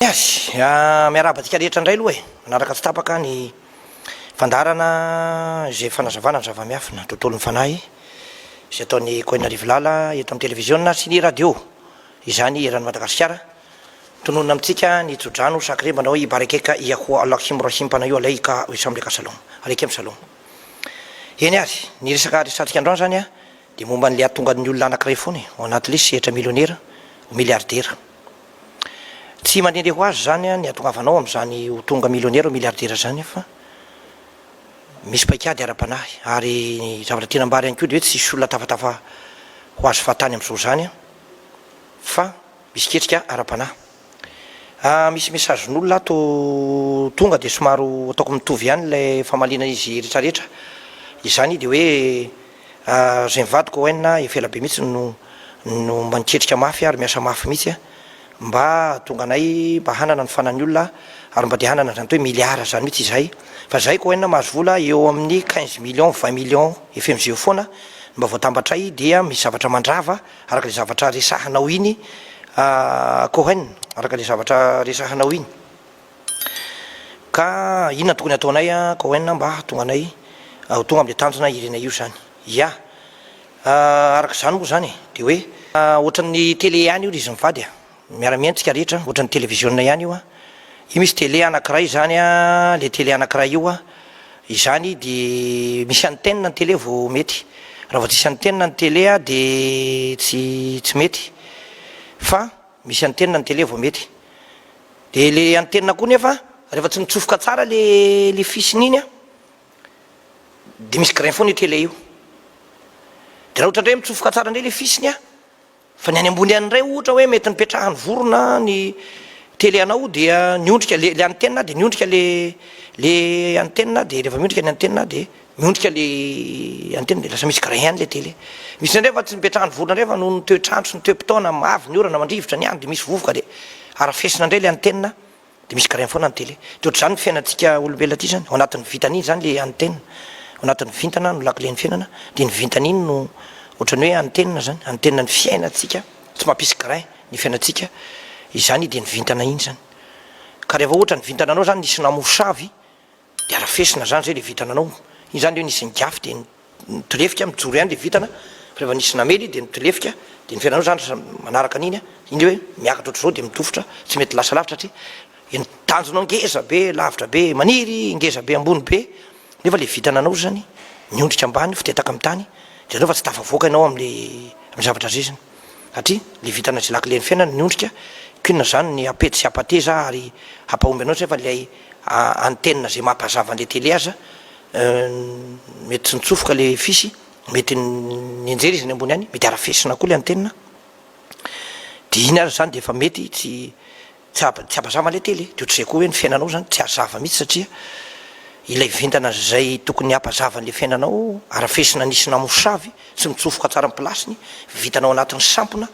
Yes, miarabatsika rehetra indray aloha manaraka tsy tapaka ny fandarana zay fanazavana ny zava-miafina tontolon'ny fanahy zay ataon'ny Koina Rivolala eto amin'ny télévision sy ny radio izany eran'ny Madagasikara tononona amitsika ny tsodrano sakrembana hoe ibarakeka iahoa Allahim rahim-pana io alaika isamleka salom alaikem salom. Eny ary ny resaka resatsika androany zany a de momba n'le atongan'ny olona anankiray foana ao anaty le sehatra milionnaire milliardaire. Tsy mandehandeha ho azy zany a ny atongavanao amin'izany ho tonga millionnaire milliardaire zany fa misy paikady ara-panahy ary ny zavatra tena ambary ihany koa de hoe tsisy olona tafatafa ho azy fahatany amin'izao zany a fa misy ketrika ara-panahy. Misy message n'olona ato tonga de somaro ataoko mitovy ihany lay famalina izy rehetrarehetra izany de hoe zay mivadiko hoenina efela be mihitsy no maniketrika mafy ary miasa mafy mihitsy a mba tonga anay mba hanana ny fanan'ny olona ary mba de hanana zany hoe milliard zany mihitsy izay fa zay ko hoenina mahazo vola eo amin'ny 15 millions 20 millions efemzeo foana mba voatambatray dia misy zavatra mandrava araka le zavatra resahanao iny kohen araka le zavatra resahanao iny ka inona tokony ataonay a kohen mba tonga anay tonga am'le tanjona irenay io zany ya araka zany moa zany de hoe ohatran'ny télé ihany io izy mivady miara-mientsika rehetra ohatran'ny télévision ihany io a io misy télé anankiray zany a le télé anankiray io a izany de misy antenne ny télé vao mety raha vao tsisy antenne ny télé a de tsy mety fa misy antenne ny télé vao mety de le antenne koa nefa rehefa tsy mitsofoka tsara le fisiny iny a de misy grain foana io télé io de raha ohatra ndray mitsofoka tsara ndray le fisiny a fa ny any ambony any ray ohatra hoe mety nipetrahany vorona ny télé anao dia niondrika le antenne de niondrika le antenne de rehefa miondrika ny antenne de miondrika le antenne de lasa misy grain ihany le télé misy ndray fa tsy nipetrahany vorona ndray fa no ny toetrandro sy ny toepitaona mavy ny orana mandrivotra ny any de misy vovoka de arafesina ndray le antenne de misy grain foana ny télé de ohatr'izany ny fiainantsika olombelona aty zany ao anatin'ny vintana iny zany le antenne ao anatin'ny vintana no lakile ny fiainana de ny vintana iny no ohatrany hoe antenne zany antenne ny fiainantsika tsy mampisy grain ny fiainantsika izany de ny vintana iny zany ka rehefa ohatra ny vintananao zany nisy namosavy de arafesina zany zay le vitananao iny zany hoe nisy ngafy de nitolefika mijoro ihany le vitana fa rehefa nisy namely de nitolefika de ny fiainanao zany manaraka an'iny a iny hoe miakatra ohatr'zao de mitofotra tsy mety lasa lavitra satria tanjonao ngeza be lavitra be maniry ngeza be ambony be nefa le vitananao zany miondrika ambany fitetaka amin'ny tany de anao fa tsy tafavoaka ianao am'le zavatra zay zany satria le vitana zay lakile ny fiainana niondrika kinona zany ny apety sy apateza ary hampahomby anao fa le antenne zay mampazava an'le télé aza mety tsy nitsofoka le fisy mety nienjery izy ny ambony any mety arafesina koa le antenne de iny azy zany de efa mety tsy ampazava le télé de ohatr'izay koa hoe ny fiainanao zany tsy azava mihitsy satria ilay vintana zay tokony hampazavany le fiainanao arafesina nisy namosavy tsy mitsofoka tsara amin'ny plasiny vitanao anatin'ny sampona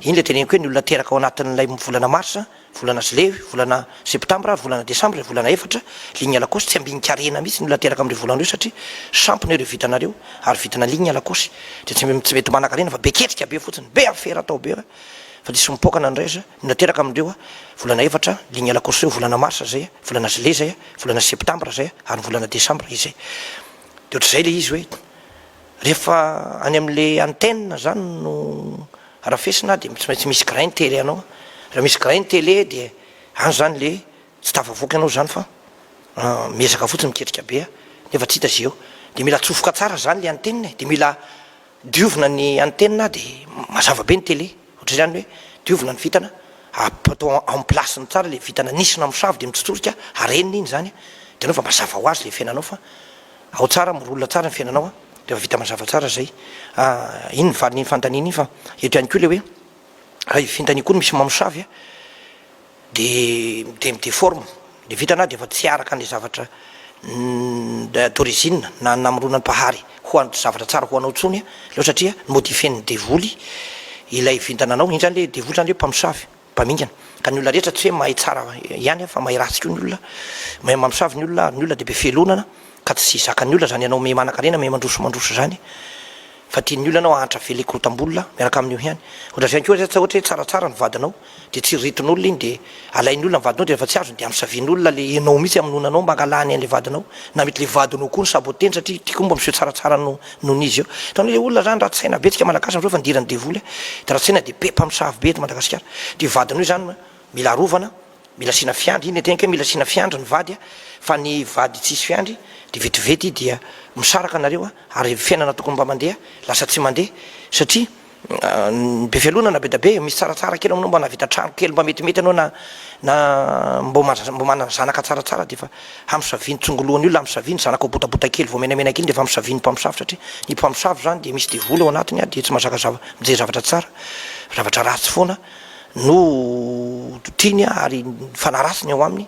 iny le teneniko hoe ny olona teraka ao anatin'lay volana marsa volana zile volana septambra volana desambra volana efatra ligne lakosy tsy ambinika arena mihitsy ny olona teraka am'le volana io satria sampona ireo vitanareo ary vitana ligne lakosy de tsy mety manan-karena fa be ketrika be fotsiny be afera atao be fa tsy mipokana ndraiza ny nateraka amindreo a volana efatra ligne lakosy reo volana marsa zay volana zile zay volana septambra zay ary volana desambra izay de ohatr'izay le izy hoe rehefa any am'le antenne zany no arafesina de tsy maintsy misy grain télé anao raha misy grain télé de any zany le tsy tafavoaka ianao zany fa miezaka fotsiny miketrika be nefa tsy hita zay eo de mila tsofoka tsara zany le antenne de mila diovina ny antenne de mazava be ny télé ohatra zany hoe diovina ny vitana atao en place ny tsara le vitana nisy namosavy de mitsotsorika arenina iny zany de anao fa mazava ho azy le fiainanao fa ao tsara mirolona tsara ny fiainanao de fa vita mazava tsara zay iny ny valiny fantaniny iny fa eto ihany koa le hoe raha vintany koa misy mamosavy a de midéforme le vitana de fa tsy araka an'le zavatra d'origine na namirona ny pahary ho zavatra tsara ho anao tsony leo satria modifie-ny devoly ilay vintananao iny zany le devoly zany hoe mpamosavy mpamingana ka ny olona rehetra tsy hoe mahay tsara ihany fa mahay ratsy koa ny olona mahay mamosavy ny olona de be felonana ka tsy zakany olona zany ianao me manan-karena me mandroso zany fa tian'ny olona anao ahatra vele korotam-bolona miaraka amin'io ihany ohatra zany koa ohatra hoe tsaratsara ny vadinao de tsy ritin'olona iny de alain'ny olona ny vadinao de efa tsy azo de amsavian'olona le enao mihitsy amin'nonanao mba angalany an'le vadinao na mety le vadinao koa ny saboteny satria tia komba miseho tsaratsara non'izy eo tany le olona zany ratsaina betsika malagasy am'zao fa ndirany devoly de ratsaina de be mpamosavy be eto Madagasikara de vadinao zany mila rovana mila sina fiandry iny tegna hoe mila sina fiandry ny vady fa ny vady tsisy fiandry de vetivety dia misaraka nareo ary fiainana tokony mba mandeha lasa tsy mandeha satria be fialonana be da be misy tsaratsara kely aminao mba navita trano kely mba metimety anao na mbo manana zanaka tsaratsara de fa hamosaviny tsongoloany io hamosaviny zanaka botabota kely vao menamena kely de fa hamosaviny mpamosavy satria ny mpamosavy zany de misy devoly ao anatiny de tsy mahazaka mijery zavatra tsara zavatra ratsy foana no tiany ary fanaratsiny ao aminy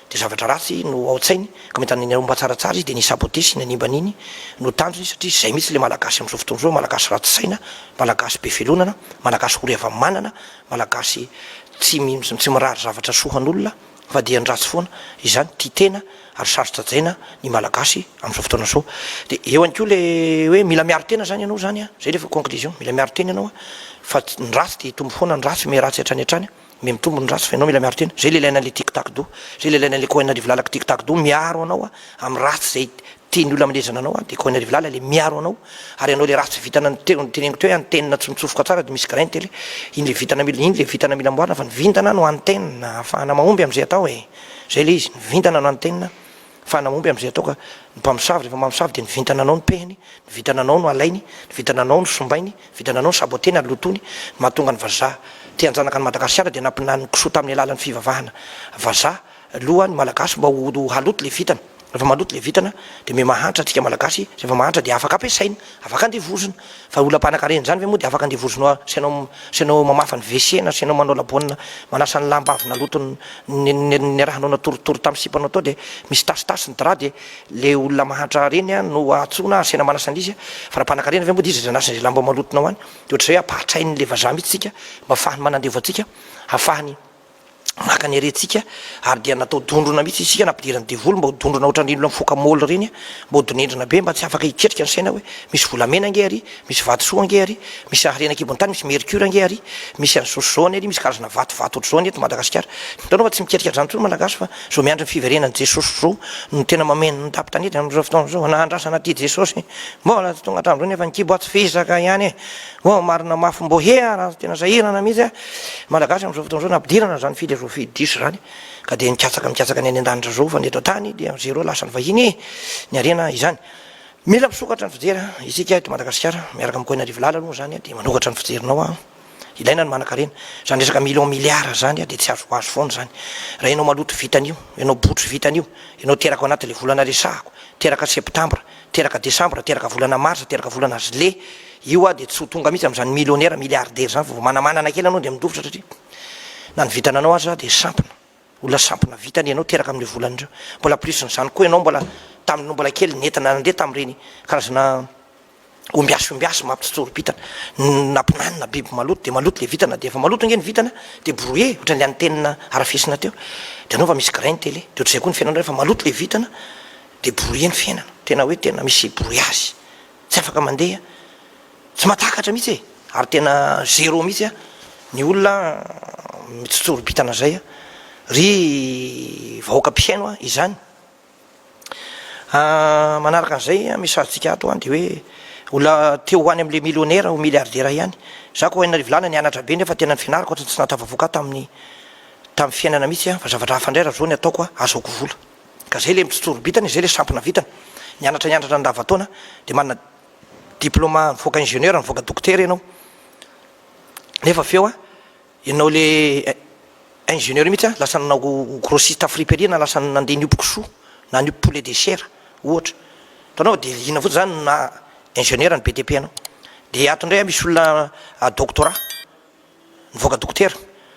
de zavatra ratsy no ao-tsainy ka mety omba tsaratsara izy de ny sabote sy nanimban'iny no tanjony satria zay mihitsy le malagasy am'zao fotoana zao malagasy ratsy-saina malagasy be felonana malagasy horeava manana malagasy tsy mirary zavatra sohan'olona fa de andratsy foana izany tia tena ary sarotra jaina ny malagasy am'zao fotoana zao de eo any koa le hoe mila miaro tena zany ianao zany zay refa conclusion mila miaro tena ianao fa ny ratsy de tombo foana ny ratsy me ratsy hatrany hatrany me mitombo ny ratsy fa ianao mila miaro tena zay le ilainan'le tic-tac do zay le ilainan'le coinarivo lalaky tic-tac do miaro anao amy ratsy zay tiany olona amlezana anao de coinarivo lala le miaro anao ary anao le ratsy vitana teneniko teo antenina tsy mitsofoka tsara de misy grainte le iny le vitana mila amboarina fa ny vintana no antena afahana mahomby am'zay atao zay le izy ny vintana no antena afahana mahomby am'zay atao ka ny mpamosavy rehefa mamosavy de ny vintananao no pehiny ny vitananao no alainy ny vitananao no sombainy vitananao no saboteny ary lotony mahatonga ny vazaha tianjanaka ny Madagasikara de nampinany kisoa tamin'ny alalan'ny fivavahana vazaha aloha ny malagasy mba ho haloto le vitana rehefa maloto le vitana de me mahantra atsika malagasy rehefa mahantra de afaka ampiasaina afaka andevozina fa olam-panakareny zany ve moa de afaka andevozina sianao mamafa ny WC na sianao manao labaonina manasa ny lamba avy naloto ny rahanao natorotoro tamin'ny sipanao tao de misy tasitasy ny dra de le olona mahantra reny no atsona asiana manasandrizy fa raha-panakarena ve moa de izy zanasany zay lamba malotonao any de ohatra zay apahatrainy le vazaha mihitsy tsika mba afahany manandevo atsika afahany maka ny arentsika ary dia natao dondrona mihitsy isika nampidirany devoly mba hodondrona ohatran'ino la mifoka moly reny mba hodonendrina be mba tsy afaka hiketrika ny saina hoe misy volamena ange ary misy vatosoa ange ary misy arenakibony tany misy mercure ange ary misy any sosozony ary misy karazana vatovato ohatrzao ny eto Madagasikara hitanao fa tsy miketrika zany tsony malagasy fa zao miandry ny fiverenany Jesosy zao no tena mameno ny tapy tanety am'zao fotoana zao nahandrasana ty Jesosy mbola tonga hatramin'izao nefa nikibo atsy fisaka ihany marina mafy mbo raha tena zahirana mihitsy malagasy am'zao fotoana zao nampidirana zany filosofie diso zany ka de mikatsaka ny any an-danitra zao fa ny eto tany de am'zay reo lasa ny vahiny ny arena izany mila misokatra ny fijery isika eto Madagasikara miaraka amin'ny coinarivo lala aloha zany de manokatra ny fijerinao ilaina ny manan-karena zany resaka milliard zany de tsy azo foana zany raha ianao maloto vitan'io ianao botry vitan'io ianao teraka anaty le volana resahako teraka septambra teraka desambra teraka volana marsa teraka volana juillet io de tsy ho tonga mihitsy am'zany millionnaire milliardaire zany vao manamanana kely anao de midofotra satria na ny vitananao aza de sampona olona sampona vitany ianao teraka am'le volan'ireo mbola plus nyzany koa ianao mbola taminao mbola kely nentina nandeha tam'ireny karazana ombiasy mampitsitsoro-pitana nampinanina biby maloto de maloto le vitana de efa maloto nge ny vitana de brouillé ohatra ny antenina arafesina teo de anao fa misy graine tele de ohatrzay koa ny fiainana rehefa maloto le vitana de brouillé ny fiainana tena hoe tena misy brouillage tsy afaka mandeha tsy matakatra mihitsy ary tena zéro mihitsy ny olona mitsitsoro-pitana zay ry vahoaka mpiaino izany manaraka an'izay misadytsika ato de hoe olona teo hoany am'le millionnaire ho milliardaire ihany za ko coinarivo lala nianatra be nefa tena ny fianarako ohatra tsy nahatavavoaka tamin'ny fiainana mihitsy fa zavatra hafa indray raha zao ny ataoko azaoko vola ka zay le mitsitsoro-bitana zay le sampona vitana nianatra andavataona de manana diplôme mivoaka ingénieur mivoaka docteur ianao nefa feo ianao le ingénieur mihitsy lasa nanao grossiste friperie na lasa nandeha niopoko soa na niopy poulet de chair ohatra tanao de ina fotsy zany na ingénieur ny BTP anao de ato indray misy olona doctorat nivoaka docteur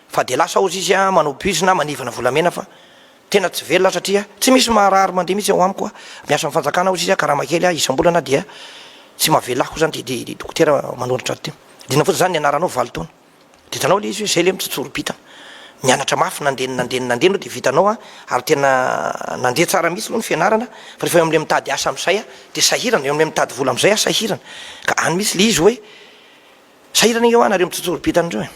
fa de lasa ozy izy manao bus na manivana volamena fa tena tsy velona satria tsy misy maharary mandeha mihitsy ao amiko miasa amin'ny fanjakana ozy izy karama kely isam-bolana dia tsy mahavelako zany de docteur manoratra ato teo dina fotsy zany ny anaranao 20 taona de tanao le izy hoe zay le mitsitsoro-pitana mianatra mafy nandeha de vitanao a ary tena nandeha tsara misy aloha ny fianarana fa rehefa eo am'le mitady asa am'izay a de sahirana eo am'le mitady vola am'izay a sahirana ka any misy le izy hoe sahirana eo anareo mitsotsorobitandreo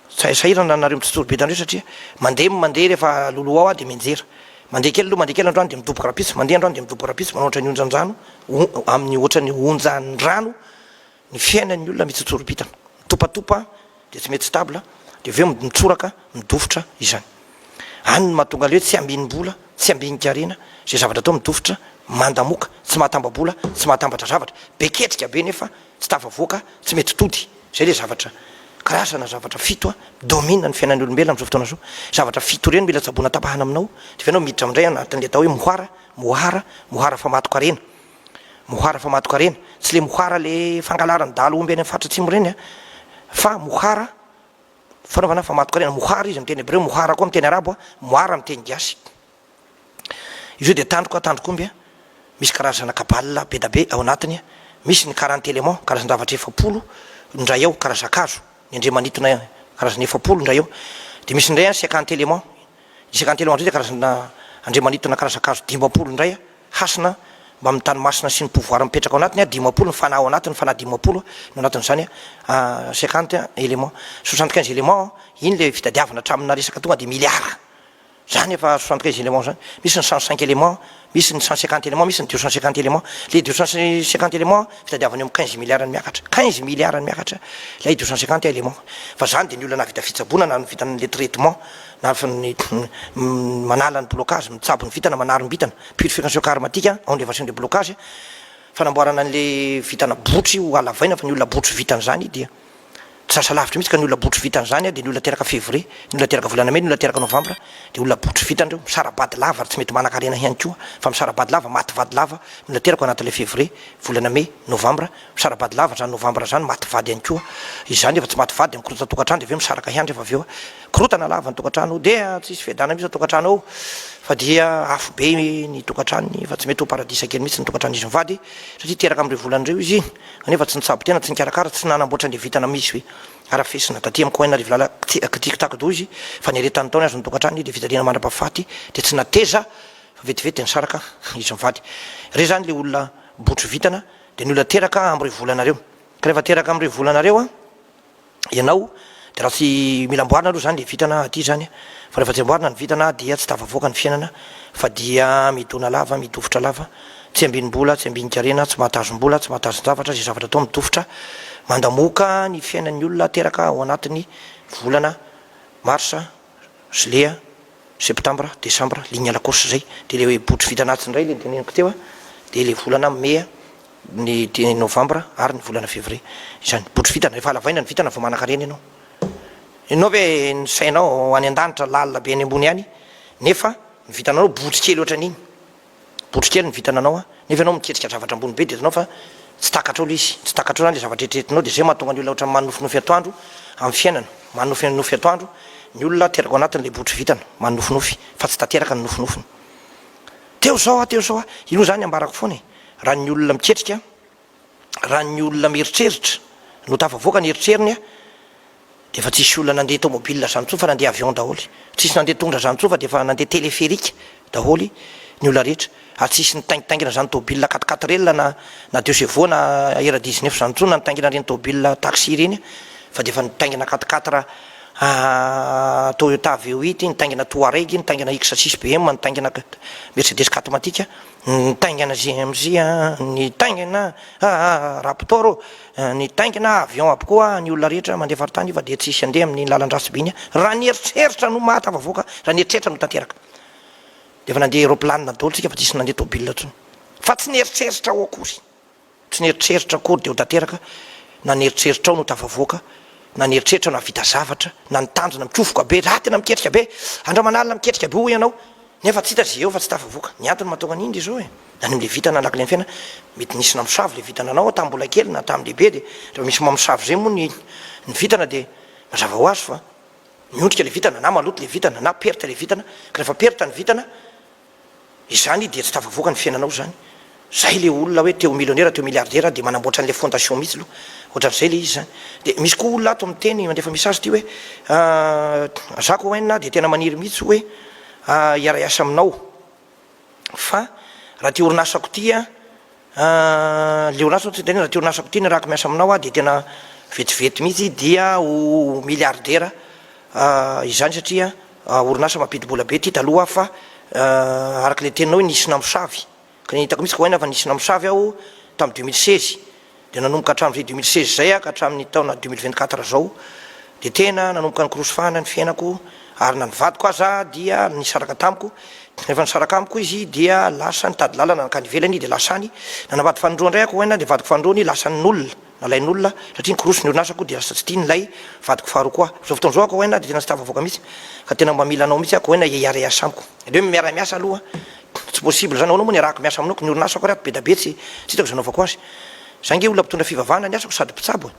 sahirana anareo mitsotsorobitandreo satria mandeha rehefa loloha ao a de menjera mandeha kely aloha mandeha kely androany de midoboka rapisy mandeha androany de midoboka rapisy manao ohatran'ny onjandrano amin'ny ohatran'ny onjandrano ny fiainan'ny olona mitsotsorobitana mitopatopa de tsy mety stable de aveo mitsoraka midofotra izany any no mahatonga le hoe tsy ambinimbola tsy ambinikarena zay zavatra atao midofotra mandamoka tsy mahatambabola tsy mahatambatra zavatra beketrika be nefa tsy tafavoaka tsy mety tody zay le zavatra karazana zavatra fito a domina ny fiainan'ny olombelona am'izao fotoana zao zavatra fito reny mila tsabona tapahana aminao de fenao miditra amindray anatin'le atao hoe mohara famatokarena mohara famatokarena tsy le mohara le fangalarany dalo omby any amin'ny faritra atsimo reny a fa mohara fanaovana famatokarena mohara izy am'teny hebreo mohara koa am'teny arabo a mohara am'teny gasy izy io de tandroko omby a misy karazana kabala be da be ao anatiny a misy ny 40 éléments karazana zavatra 70 ndray ao karazakazo ny andre manitona karazana 70 ndray ao de misy ndray a 50 éléments 50 éléments ndray de karazana andre manitona karazakazo 50 ndray a hasina mba amin'ny tany masina sy ny pouvoir mipetraka ao anatiny a 50 ny fana ao anatiny fana 50 no anatin'izany a 50 éléments 75 éléments iny le fitadiavana hatramina resaka tonga de milliard zany efa 75 éléments zany misy ny 105 éléments misy ny 150 éléments misy ny 250 éléments le 250 éléments fitadiavana eo amin'ny 15 milliards miakatra 15 milliards miakatra lay 250 éléments fa zany de ny olona navita fitsabona na nivita n'le traitement na ny manala ny blocage mitsabo ny vitana manaro ny bitana purification karmatique enlevation de blocage fanamboarana an'le vitana botry ho alavaina fa ny olona botry vitany zany dia sasa lavitra mihitsy ka ny olona botry vitany zany de ny olona teraka février ny olona teraka volana may ny olona teraka novembre de olona botry vitandreo misarabady lava tsy mety manan-karena ihany koa fa misarabady lava maty vady lava ny olona teraka anatin'le février volana may novembre misarabady lava zany novembre zany maty vady ihany koa izany efa tsy maty vady mikorota tokantrano de aveo misaraka ihany rehefa aveo korotana lava ny tokantrano de tsisy fiadana mihitsy tokantrano ao fa dia afo be ny tokantranony fa tsy mety ho paradisa kely mihitsy ny tokantrano izy mivady satria teraka am're volan'ireo izy kanefa tsy nitsabo tena tsy nikarakara tsy nanamboatra an'le vitana misy hoe arafesina taty am'y coin arivo lala tiktak do izy fa nyretany taony azy ny tokantrano de vitarina mandrapafaty de tsy nateza fa vetivety ny saraka izy mivady re zany le olona botry vitana de ny olona teraka am're volanareo ka rehefa teraka am're volanareo a ianao de raha tsy mila amboarina aloha zany le vitana aty zany fa rehefa tsy amboarina ny vitana dia tsy tafavoaka ny fiainana fa dia midona lava midofotra lava tsy ambinimbola tsy ambinikarena tsy mahatazombola tsy mahatazon-javatra zay zavatra atao midofotra mandamoka ny fiainan'ny olona teraka ao anatiny volana marsa juillet septembre décembre ligne lakosy zay de le botry vita anatiny ray le teneniko teo a de le volana mai ny novembre ary ny volana février izany botry vitana rehefa alavaina ny vitana fa manan-karena ianao ve ny sainao any an-danitra lalina be any ambony any nefa ny vitananao botry kely ohatran'iny botry kely ny vitananao a nefa ianao miketrika zavatra ambony be de itanao fa tsy takatrao le izy tsy takatrao zany le zavatra etretinao de zay mahatonga ny olona ohatran'ny manofinofy atoandro amin'ny fiainana manofinofy atoandro ny olona teraka ao anatin'le botry vitana manofinofy fa tsy tateraka ny nofinofiny teo zao a ino zany ambarako foana raha ny olona miketrika raha ny olona mieritreritra no tafavoaka ny eritseriny a de fa tsisy olona nandeha tomobile zany tso fa nandeha avion daholy tsisy nandeha tondra zany tso fa de fa nandeha téléphérique daholy ny olona rehetra ary tsisy nitaingitaingina zany tobile 4x4 na deux na era 19 zany tso na nitaingina reny tobile taxi reny fa de fa nitaingina 4x4 Toyota V8 nitaingina Touareg nitaingina X6 BM nitaingina Mercedes 4matique nitaingina GMG nitaingina Raptor nitaingina avion aby koa ny olona rehetra mandeha faritany fa de tsisy andeha amin'ny lalan-drasibiny raha ny eritreritra no mahatafavoaka raha ny eritreritra no tanteraka de fa nandeha aéroplane daholo fa tsisy nandeha tobile tsony fa tsy nieritreritra ao akory tsy nieritreritra akory de ho tanteraka na nieritreritra ao no tafavoaka na nieritreritra na vita zavatra na nitanjona mitsofoka be raha tena miketrika be andramanalina miketrika be ho ianao nefa tsy hita zay eo fa tsy tafavoaka ny antony mahatonga an'indry zao e any am'le vitana lakile ny fiaina mety nisy namosavy le vitananao tambola kely na tamlehibe de rehefa misy mamosavy zay moa ny vitana de mazava ho azy fa miondrika le vitana na maloto le vitana na perta le vitana ka rehefa perta ny vitana izany de tsy tafavoaka ny fiainanao zany zay le olona hoe teo millionnaire teo milliardaire de manamboatra an'le fondation mihitsy aloha ohatran'izay le izy zany de misy koa olona ato miteny mandefa message ty hoe zako hoenina de tena maniry mihitsy hoe iara-iasa aminao fa raha ty orinasako ty le orinasa raha ty orinasako ty nyrahako miasa aminao de tena vetivety mihitsy dia ho milliardaire izany satria orinasa mampidi-bola be ty taloha fa araky le teninao hoe nisy namosavy ka hitako mihitsy ka hoena fa nisy namosavy aho tamin'ny 2016 de nanomboka hatramin'izay 2016 zay ka hatramin'ny taona 2024 zao de tena nanomboka nikorosofahana ny fiainako ary na nivadiko aza dia nisaraka tamiko rehefa nisaraka amiko izy dia lasa nitady lalana nakany velany de lasany nanavady fanindroa ndray ako hoena de vadiko fanindroany lasan'olona nalain'olona satria nikorosony orinasako de lasa tsy tiany lay vadiko faharoa koa zao fotoana zao ako hoena de tena tsy tafavoaka mihitsy ka tena mba mila anao mihitsy ako hoena iara-iasa amiko de hoe miara-miasa aloha tsy possible zany anao moa ny arahako miasa aminao ny orinasako rehato be da be tsy hitako zanaovako azy zange olona mpitondra fivavahana ny asako sady mpitsabo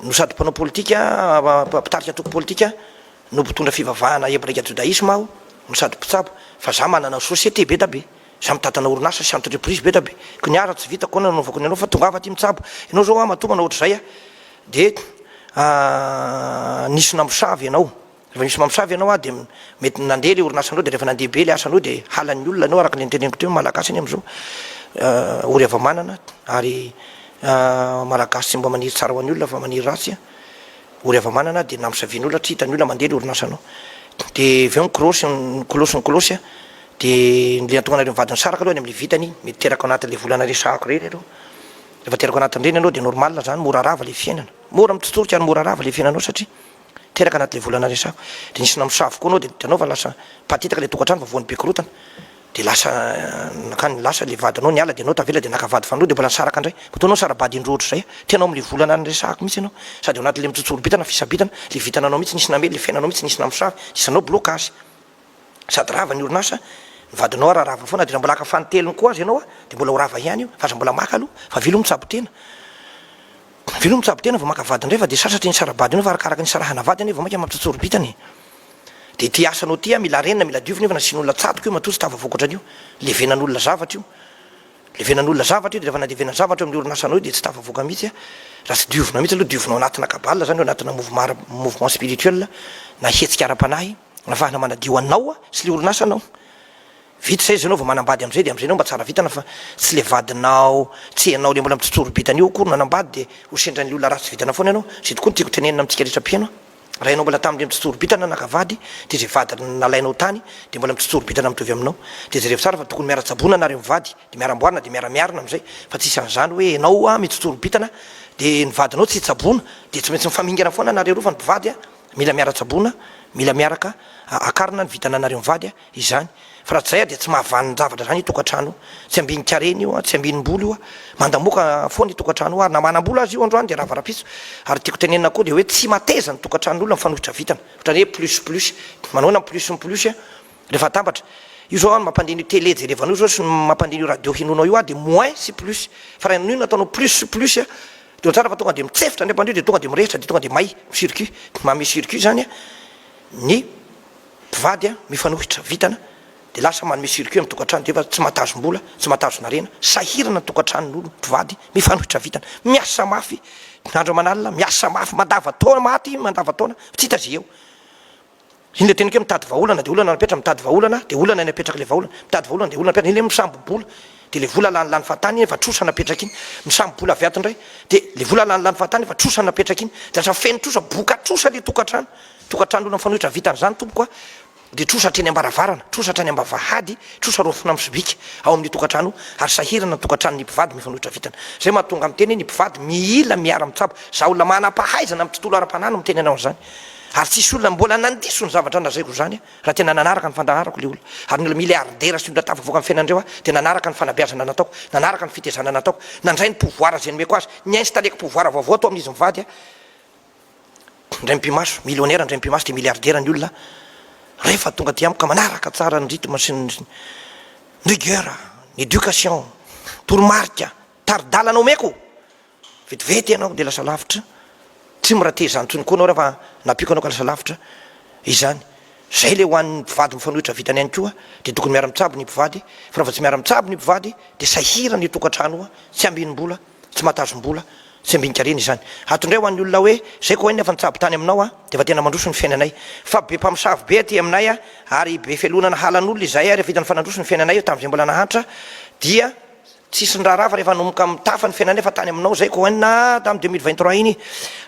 no sady mpanao politika mpitarika atoko politika no mpitondra fivavahana hebraique judaisme aho no sady mpitsabo fa za manana société be da be za mitatana orinasa sy entreprise be da be ko niara tsy vita koa nanaovako ny anao fa tonga afa ty mitsabo ianao zao matomana ohatrazay de nisy namosavy ianao rehefa nisy mamosavy ianao de mety nandeha le orinasandreo de rehefa nandeha be le asanao de halan'ny olona anao araka le niteneniko teo malagasy any am'zao ory avamanana ary malagasy tsy mba maniry tsara ho an'ny olona fa maniry ratsy ory avamanana de namosaviany olona tsy hitany olona mandeha le orinasanao de aveo nikolosy de le antonga anareo mivadiny saraka aloha any am'le vitany mety teraka anatin'le volana resahako reny anao rehefa teraka anatin'reny anao de normal zany mora rava le fiainana mora mitsotsorika ary mora rava le fiainanao satria teraka anatin'le volana resahako de nisy namosavy koa anao de hitanao fa lasa patitaka le tokantrano fa voany be korotana de lasa nakany lasa le vadinao niala de anao tavela de nakavady fanindro de mbola nisaraka ndray fotoanao sarabady indrootro zay tianao am'le volana resahako mihitsy anao sady ao anatin'le mitsotsoro bitana fisabitana le vitananao mihitsy nisy namely le fiainanao mihitsy nisy namosavy isanao blocage sady rava ny orinasa vadinao raha rava foana de mbola aka fanoteliny koa azy ianao de mbola ho rava ihany io fa za mbola maka aloha fa velo mitsabo tena velo mitsabo tena vao maka vadiny ray fa de sasatry ny sarabady io fa arakaraka ny sarahana vadiny vao maika mampitsotsoro bitany de ty asanao ty mila renina mila diovina io fa nasin'olona tsatoka io matosy tavavoakoatran'io levenan'olona zavatra io levenan'olona zavatra io de rehefa nadevenany zavatra amin'ny orinasanao io de tsy tafavoaka mihitsy raha tsy diovina mihitsy aloha diovinao anatina kabala zany anatina mouvement spirituel na hetsika ara-panahy nafahana manadio anao sy le orinasanao vita zay zanao vao manambady am'zay de am'zay nao mba tsara vitana fa tsy le vadinao tsy anao le mbola mitsitsoro bitany io kory nanambady de ho sendran'ny olona raha tsy vitana foana ianao zay tokoa ny tiako tenenina amitsika rehetra-piaino raha ianao mbola tam'le mitsitsoro bitana nakavady de zay vady nalainao tany de mbola mitsitsoro bitana mitovy aminao de zay rehefa tsara fa tokony miara-tsabona anareo mivady de miaramboarina de miara-miarina am'zay fa tsisy an'zany hoe ianao mitsitsoro bitana de ny vadinao tsy tsabona de tsy maintsy mifamingana foana anareo roa fa nympivady mila miara-tsabona mila miaraka akarina ny vitana anareo mivady izany fa raha tsy zay de tsy mahavaniny zavatra zany tokantrano tsy ambiny kareny io tsy ambinymboly io mandamoka foana tokantrano ary na manam-bola azy io androany de raha varapitso ary tiako tenenina koa de hoe tsy mateza ny tokantran'olona mifanohitra vitana ohatrany hoe plus manahoana plus rehefa atambatra io zao mampandiny télé jerevana io zao sy mampandiny radio hinonao io de moins sy plus fa raha io nataonao plus de tsara fa tonga de mitsefitra ndray pandrio de tonga de mirehitra de tonga de may circuit mame circuit zany ny mpivady mifanohitra vitana de lasa manome circuit amy tokantrano de fa tsy matazombola tsy matazonarena sahirana ny tokantranon'olo mpivady mifanohitra vitana miasa mafy andro manalina miasa mafy mandavataona maty mandavataona tsy hita ze eo iny le teny ke mitady vaolana de olana napetra mitady vaolana de olana ny apetraka le vaolana mitady vaolana de olana napetraka iny le misambobola de le vola lanilany fatany fa trosa napetraka iny misambobola aviaty ndray de le vola lanilany fatany fa trosa napetraka iny de lasa feno trosa boka trosa le tokantran'olona mifanohitra vitana zany tomboka de trosatra eny ambaravarana trosatra ny ambavahady trosa rofona misibika ao amin'ny tokantrano ary sahirana ny tokantrano ny mpivady mifanohitra vitana zay mahatonga ami teny ny mpivady mila miara mitsabo za olona manam-pahaizana amy tontolo ara-panano miteny anao zany ary tsisy olona mbola nandiso ny zavatra nazaiko zany raha tena nanaraka ny fandaharako le olona ary ny olona milliardaire sy olona tafavoaka amy fiainandreo de nanaraka ny fanabeazana nataoko nanaraka ny fitezana nataoko nandray ny pouvoir zay nomeko azy ny instaleko pouvoir vaovao atao amin'izy mivady ndray mpimaso millionnaire ndray mpimaso de milliardaire ny olona rehefa tonga ty amiko ka manaraka tsara ny rythme sy ny rigueur ny éducation toromarika taridalana omeko vetivety ianao de lasa lavitra tsy mirate zany tsony koa anao rehefa nampiko anao ka lasa lavitra izany zay le hoan'ny mpivady mifanohitra vitany ihany koa de tokony miara-mitsabo ny mpivady fa raha fa tsy miara-mitsabo ny mpivady de sahira ny tokantrano tsy ambinimbola tsy matazombola tsy ambinikareny izany atondray ho an'ny olona hoe zay ko hoeny efa nitsabo tany aminao de fa tena mandroso ny fiainanay fa be mpamosavy be aty aminay ary be felonana halan'olona izay rehefa hitany fanandroso ny fiainanay tam'izay mbola nahantra dia tsisy ny raharaha fa rehefa nomboka mitafa ny fiainanay fa tany aminao zay ko hoenina tamy 2023 iny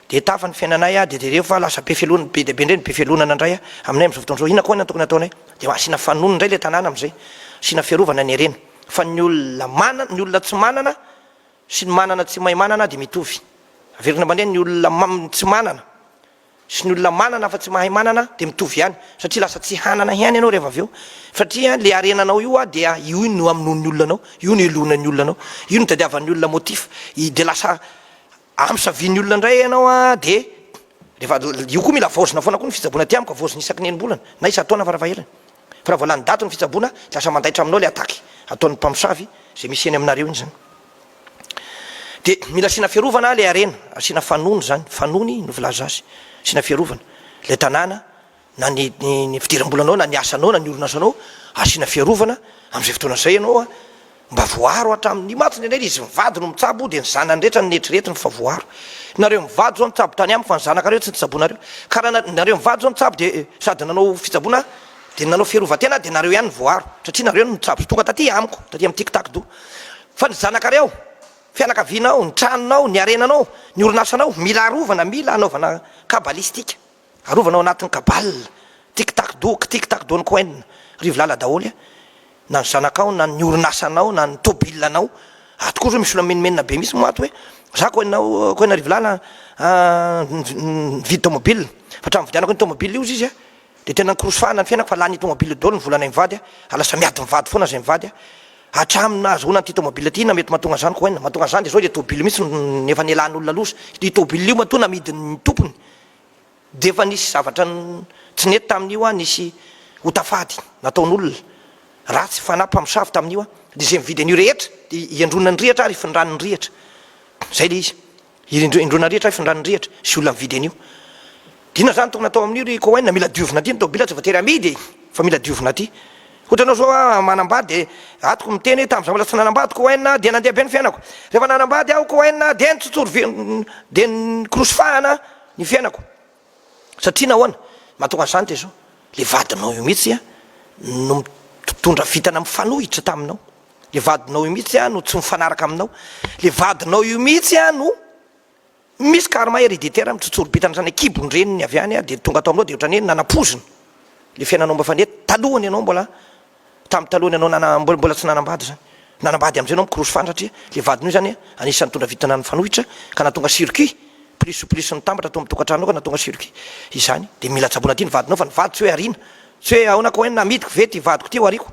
de tafa ny fiainanay de reo fa lasa be felonana be de be ndreny be felonana ndray aminay am'izao fotoana zao ina koa tokony ataonay de asina fanonona ndray le tanàna am'izay asina fiarovana ny arena fa ny olona manana ny olona tsy manana sy ny manana tsy mahay manana de mitovy averina mandeha ny olona tsy manana sy ny olona manana fa tsy mahay manana de mitovy ihany satria lasa tsy hanana ihany ianao rehefa aveo satria le arenanao io dia io no amin'n'ny olonanao io no ilonan'ny olonanao io no tadiavan'ny olona motif de lasa amsavian'ny olona ndray ianao de rehefa io koa mila vaozina foana koa ny fitsaboana ty amiko vaozina isaky nenimbolana na isa taona farafahelany fa raha voalany dato ny fitsaboana lasa mandaitra aminao le ataky ataon'ny mpamosavy zay misy eny aminareo iny zany de mila asina fiarovana le arena asina fanony zany fanony no vilaza azy asina fiarovana le tanàna na ny fidiram-bolanao na ny asanao na ny orinasanao asina fiarovana am'izay fotoana zay ianao mba voaro hatramin'ny matsiny indray izy mivady no mitsabo de ny zanany rehetra ny netriretriny fa voaro nareo mivady zao nitsabo tany amiko fa ny zanakareo tsy nitsabonareo karaha nareo mivady zao nitsabo de sady nanao fitsaboana de nanao fiarovatena de nareo ihany ny voaro satria nareo no nitsabo tonga taty amiko taty amy tiktak do fa ny zanakareo fianakavianao ny tranonao ny arenanao ny orinasanao mila arovana mila anaovana kabalistika arovanao anatin'ny kabal tiktak do ny koenina rivolala daholy na ny zanakao na ny orinasanao na ny tobilanao atokoro misy ola menimenina be misy moato hoe za koena rivolala vidy tomobile fa tra mividianako ny tomobile io izy de tena nikorosofahana ny fiainako fa lany tomobile dolo ny volana mivady alasa miady mivady foana zay mivady hatramina azona ty tomobile ty na mety mahatonga zany ko hoenina mahatonga zany de zao de tobile misy nefa nielan'olona losa de tobile io matona midiny tompony de fa nisy zavatra tsy nety tamin'io nisy hotafady nataon'olona ratsy fanampamosavy tamin'io de zay mividy an'io rehetra de iandrona ny rihatra ary ifindran'ny rihatra zay le izy indrona rihatra ary ifindran'ny rihatra sy olona mividy an'io dina zany tokony atao amin'io ry ko hoenina mila diovina ty ny tobile tsy voatery amidy fa mila diovina ty otranao zao manambady de atoko miteny tam'za mbola tsy nanambady ko hoenina de nandeha be ny fiainako rehefa nanambady aho ko hoenina de nytsotsoro de ny korosofahana ny fiainako satria nahoana mahatonga zany de zao le vadinao io mihitsy no mitondra vitana mifanohitra taminao le vadinao io mihitsy no tsy mifanaraka aminao le vadinao io mihitsy no misy karma héréditaire mitsotsoro bitana zany kibondreniny avy any de tonga atao aminao de ohatran'ny nanapozina le fiainanao mba fanety talohany ianao mbola tamy talohany anao mbola tsy nanambady zany nanambady am'zay anao mikorosofany satria le vadinao zany anisan'ny tondra vitana ny fanohitra ka natonga circuit plus ny tambatra to mitokantrano ka natonga circuit izany de mila tsabona ty ny vadinao fa ny vady tsy hoe arina tsy hoe ahona ko hoenina midiko ve ty vadiko ty ho ariko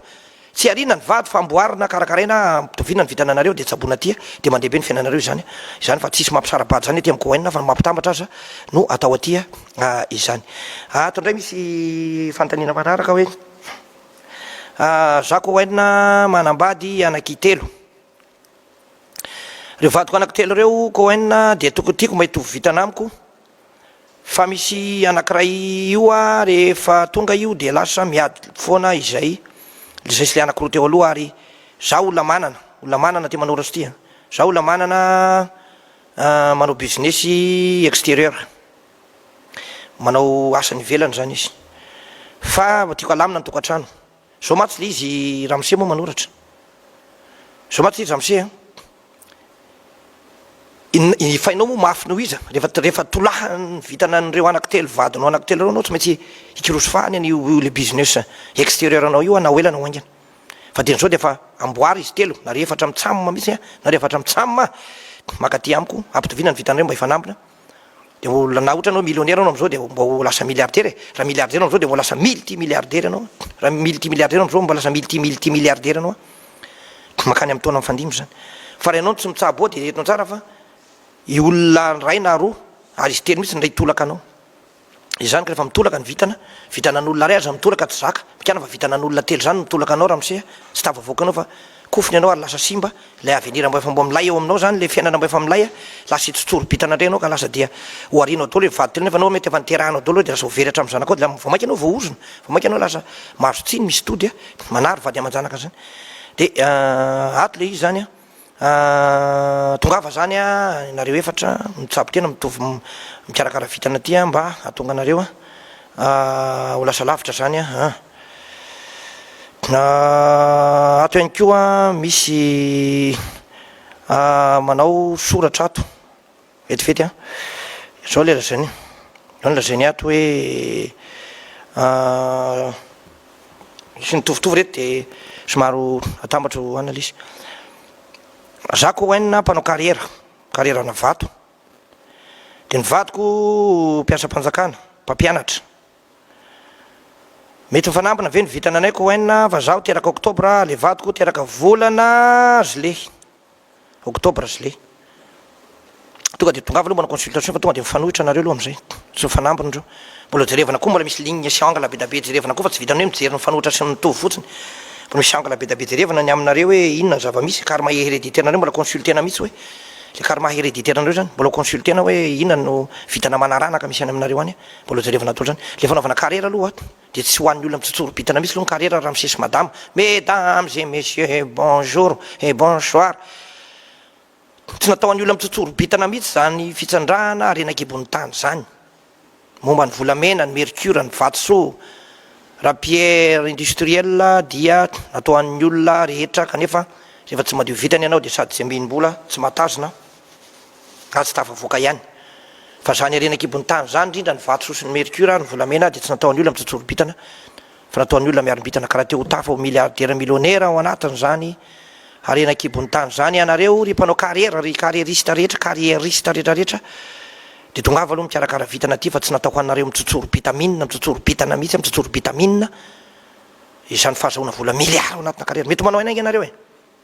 tsy arina ny vady fa amboarina karakaraina mpitovina ny vitana anareo de tsabona ty de mandeha be ny fiainanareo zany fa tsisy mampisarabady zany ty amiko hoenina fa mampitambatra aza no atao atya izany tondray misy fantanina manaraka hoe za ko hoenina manambady anaky telo reo vadiko anaky telo reo ko hoenina de tokony tiako mahitovy vitana amiko fa misy anakiray io rehefa tonga io de lasa miady foana izay sy le anakoroa teo aloha ary za olona manana ty manoratsy ty za olona manana manao business extérieur manao asany velany zany izy fa tiako alamina ny tokantrano zao matsy le izy ramose moa manoratra zao matsy izy ramose ifainao moa mafy no iza rehefa tolahany vitana nyreo anaky telo vadinao anaky telo reo anao tsy maintsy ikirosofahany le business extérieur anao io na oelana oaingana fa de nzao de fa amboary izy telo na rehefatra mitsamma mihitsy na rehefatra mitsamma makaty amiko ampitovinany vitanareo mba ifanambina de na ohatra anao millionnaire anao am'zao de mba ho lasa milliardaire raha milliardaire am'zao de mba lasa multimilliardaire anao raha multimilliardaire am'zao mba lasa multimilliardaire anao makany amy taona mifandimby zany fa raha anao tsy mitsabo de etinao tsara fa i olona ray na roa ary izy telo mihitsy ndray tolaka anao izany ka rehefa mitolaka ny vitanan'olona ray aza mitolaka tsy zaka mikana fa vitanan'olona telo zany mitolaka anao raha mise tsy tavavoaka anao fa kofiny ianao ary lasa simba lay avenir mbo efa mbo milay eo aminao zany le fiainana mbo efa milay lasa itsotsorom-bitana indray anao ka lasa dia hoarinao daholo vady telo nefa anao mety efa niterahanao daholo de lasa hovery hatramin'ny zanakao de vao mainka anao voaozona vao mainka anao lasa mahazo tsiny misy tody manary vady aman-janaka zany de ato le izy zany tongava zany nareo efatra mitsabo tena mitovy mikarakara vitana ty mba atonga anareo ho lasa lavitra zany ato ihany koa misy manao soratra ato vetivety zao le lazany zao ny lazany ato hoe sy nitovitovy reto de somaro atambatro anala izy zako hoenina mpanao carrière na vato de ny vatoko mpiasa mpanjakana mpampianatra mety mifanampina ve ny vitana anayko hoenina fa zaho teraka oktobra le vatoko teraka volana zile oktobra zile tonga de tongava aloha mana consultation fa tonga de mifanohitra anareo aloha amizay tsy mifanampina reo mbola jerevana koa mbola misy ligne sy angle be dabe jerevana koa fa tsy vitany hoe mijery mifanohitra sy mitovy fotsiny mbola misy angle be dabe jerevana ny aminareo hoe inona zava-misy karma héréditaire nareo mbola consultena mihitsy hoe le karma héréditaire nareo zany mbola consultena hoe inona no vitana manaranaka misy any aminareo any mbola jerevana atolo zany le fanaovana carrière aloha de tsy hoan'ny olona mitsotsorom-bitana mihitsy aloha ny carrière raha misesy madame mesdames et messieurs bonjour et bonsoir tsy natao an'ny olona mitsotsorom-bitana mihitsy zany fitsandrahana renakibon'ny tany zany momba ny volamena ny mercure ny vatso raha pierre industriel dia natao an'ny olona rehetra kanefa rehefa tsy madio vitany ianao de sady zambim-bola tsy matazona azy tafavoaka ihany fa zany arenakibon'ny tany zany indrindra ny vatso sy ny mercure ny volamena de tsy natao an'ny olona mitsotsorom-bitana fa natao an'ny olona miarom-bitana karaha teo tafa ho milliardaire millionnaire ao anatiny zany arenakibon'ny tany zany anareo ry mpanao carrière ry carriériste rehetra de tongava aloha mikarakara vitana ty fa tsy natao ho anareo mitsotsorom-bitamine mitsotsorom-bitana mihitsy mitsotsorom-bitamine izany fahazahoana vola milliard ao anatina carrière mety manao ainaingy anareo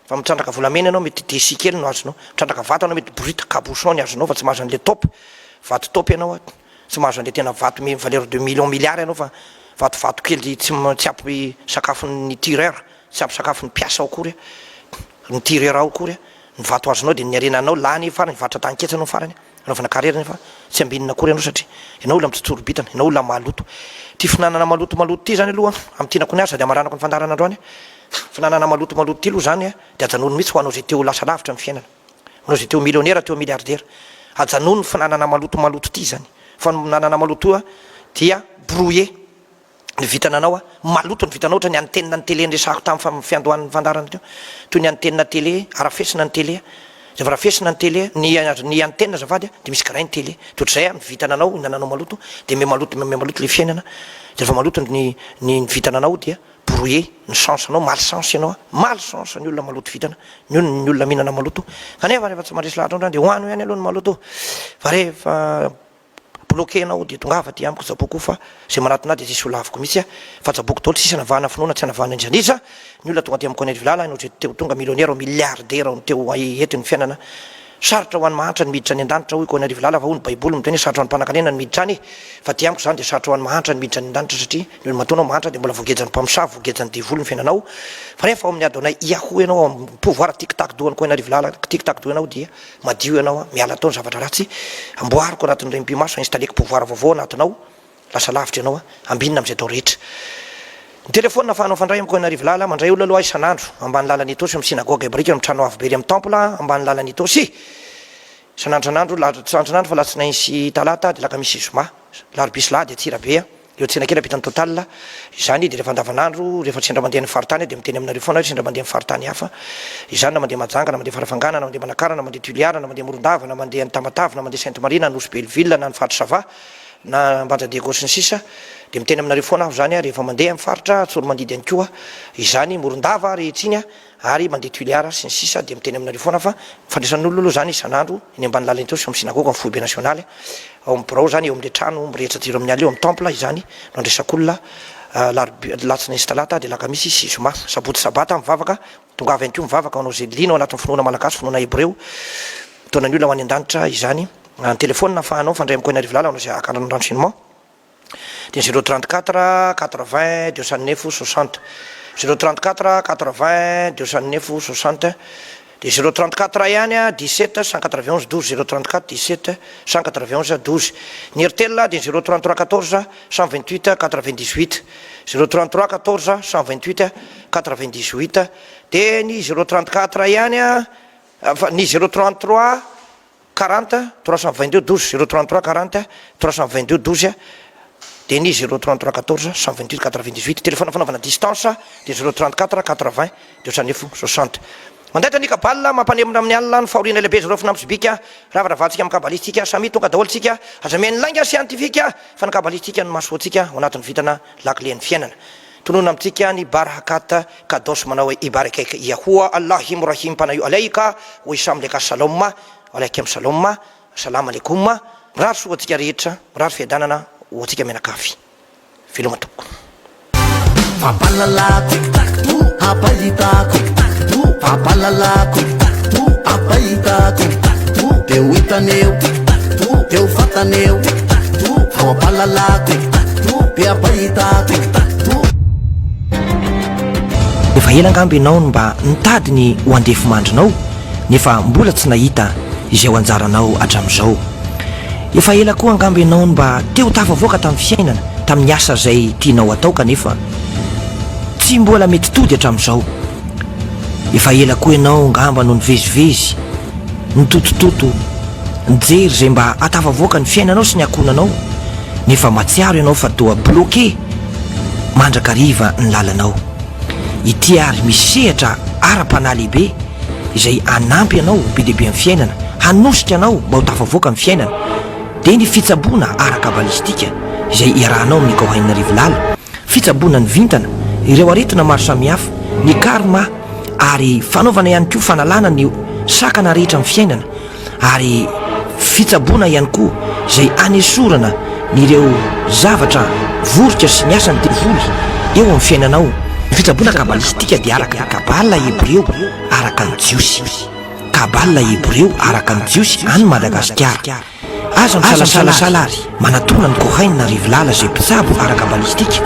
fa mitrandraka volamena ianao mety desi kely no azonao mitrandraka vato anao mety brut cabochon ny azonao fa tsy mahazo an'le top vato top ianao tsy mahazo an'le tena vato me valeur de million milliard ianao fa vato kely tsy apy sakafon'ny tireur tsy apy sakafon'ny piasa ao kory ny tireur ao kory ny vato azonao de ny arenanao lany farany vatra tanketsa anao farany anaovana carrière nefa tsy ambinina kory ianao satria ianao olona mitsotsorom-bitana ianao olona maloto ty finanana malotomaloto ty zany aloha am'tianako ny azy sady amaranako ny fandarana androany finanana malotomaloto ty aloha zany de ajanono mihitsy ho anao zay teo lasa lavitra amin'ny fiainana anao zay teo millionnaire teo milliardaire ajanono ny finanana malotomaloto ty zany fa nanana maloto dia brouillé ny vitana anao maloto ny vitana ohatra ny antenina ny télé ndresako tamin'ny fiandohan'ny fandarana teo toy ny antenina télé arafesina ny télé zay arafesina ny télé ny antenne zavady de misy grain télé toatr'zay ny vitana anao nananao maloto de me maloto le fiainana de rehefa maloto ny vitana anao dia brouillé ny chance anao malchance ianao malchance ny olona maloto vitana ny olona mihinana maloto kanefa rehefa tsy mandresy lahatra de hoano ihany aloha ny maloto fa rehefa bloqué anao de tongava ty amiko jaboko fa zay manatona de tsisy olaviko mihitsy fa jaboko daholo tsisy anavahana finoana tsy anavahana indranisa ny olona tonga ty amiko any vilala no teo tonga millionnaire milliardaire no teo ety ny fiainana sarotra ho any mahantra ny miditra ny an-danitra hoy koa any vilala fa ho ny baiboly miteny sarotra ho any mpanan-kanena ny miditra any fa ty amiko zany de sarotra ho any mahantra ny miditra ny an-danitra satria ny olo matoanao mahantra de mbola voagejany mpamosavy voagejany devolo ny fiainanao fa rehefa ao amin'ny adonay iaho ianao pouvoir tic-tac doany koa any vilala tic-tac do ianao dia madio ianao miala tao ny zavatra ratsy amboariko anatin'ny ray mpimaso installeko pouvoir vaovao anatinao lasa lavitra ianao ambinina am'izay tao rehetra ny telefôna afahanao fandray amiko any vilala mandray olona aloha isan'andro ambany lalany etosy amin'ny synagogue hebrika mitrano avery amin'ny temple ambany lalany etosy isan'andro san'andro fa latsinainy sy talata de laka misy zoma larobisy lahy de tsirabe eo tsena kely apitany total izany de rehefa andavanandro rehefa tsendra mandeha ny faritany de miteny aminareo foana tsendra mandeha ny faritany hafa izany na mandeha majanga na mandeha farafangana na mandeha manakara na mandeha tuliara na mandeha morondava na mandeha ny tamatavy na mandeha sainte marie na nosy belleville na ny faritra sava na mbanja diego sy ny sisa de miteny aminareo foana aho zany rehefa mandeha amin'ny faritra tsoro mandidy any koa izany morondava rehetriny ary mandeha tuliara sy ny sisa de miteny aminareo foana fa fandraisan'olona aloha zany isan'andro ny ambany lalany teo sy amin'ny synagogue amin'ny foibe nationale ao amin'ny birao zany eo amin'le trano mirehetra jiro amin'ny aly eo amin'ny temple izany no andresak'olona latsina isy talata de laka misy sy zoma saboty sabata mivavaka tongava ihany ko mivavaka anao zay lina ao anatin'ny finoana malagasy finoana hebreo tona ny olona ho any an-danitra izany ny telefôna afahanao fandray amiko any vilala anao zay akaran'ny renseignement dia 034 80 209 60 034 80 209 60 dia 034 ihany a 17 191 12 034 17 191 12 ny eritelina dia 033 14 128 98 033 14 128 98 dia ny 034 ihany a ny 033 40 322 12 033 40 322 12 dia ny 033 14 128 98 telefona fanaovana distance dia 034 80 209 60 mandaitra ny kabala mampanimona amin'ny alina ny fahoriana lehibe zareo finamposibika ravaravatsika amin'ny kabalistika samy tonga daholontsika azamian'ny langa scientifika fa ny kabalistika ny masoantsika ao anatin'ny vitana laklen'ny fiainana tonona amintsika ny barahakat kados manao hoe ibarakaka yahoa allahim rahim panayo alaika ho isamleka saloma alaika am saloma assalamu alaikum mirary soa atsika rehetra mirary fiadanana ho atsika mianakafy filoma toko apalalako apahitako apalalako apahitako teu hitaneo teu fataneo ao apalalako pe apahitako efa ela angamby ianao mba nitady ny ho andefo mandrinao nefa mbola tsy nahita izay ho anjaranao hatramin'izao efa ela koa angamby ianao mba teo tafavoaka tamin'ny fiainana tamin'ny asa izay tianao atao kanefa tsy mbola mety tody hatramin'izao efa ela koa ianao ngamba no nivezivezy nitotototo nijery zay mba atafavoaka ny fiainanao sy ny akonanao nefa matsiaro ianao fa toa bloqué mandrakariva ny lalanao ity ary misy sehatra ara-panahy lehibe izay anampy ianao be dehibe amin'ny fiainana hanosika anao mba ho tafavoaka amin'ny fiainana dia ny fitsaboana ara-kabalistika izay iarahanao amin'ny kaohaina rivolala fitsaboana ny vintana ireo aretina maro samihafa ny karma ary fanaovana ihany koa fanalana ny sakana rehetra amin'ny fiainana ary fitsaboana ihany koa izay anesorana nyreo zavatra vorika sy ny asany tevoly eo amin'ny fiainanao ny fitsaboana kabalistika dia araka ny kabala hebreo araka ny jiosy kabala hebreo araka ny jiosy any madagasikara aza misalasalasala ary manatona ny kohaina rivolala zay mpitsabo ara-kabalistika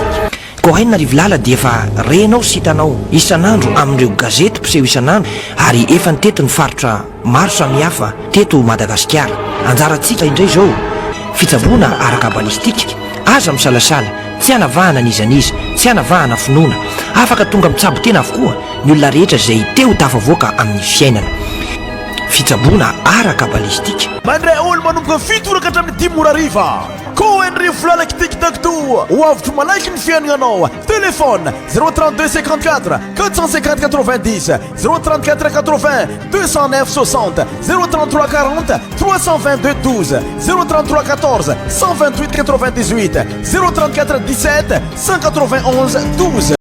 kohaina rivolala dia efa renao sy hitanao isan'andro amin'ireo gazety mpiseho isan'andro ary efa niteto ny faritra maro samihafa teto madagasikara anjarantsika indray zao fitsaboana ara-kabalistika aza misalasala tsy hanavahana nizaniza tsy hanavahana finoana afaka tonga mitsabo tena avokoa ny olona rehetra zay teo tafavoaka amin'ny fiainana fitsaboana ara-kabalistika mandray olo manomboka fitoraka hatramin'ny dimorariva ko henry filalaky tiktak to ho avotro malaiky ny fiainanao telefone 032 54 450 90 034 80 209 60 033 40 322 12 033 14 128 98 034 17 191 12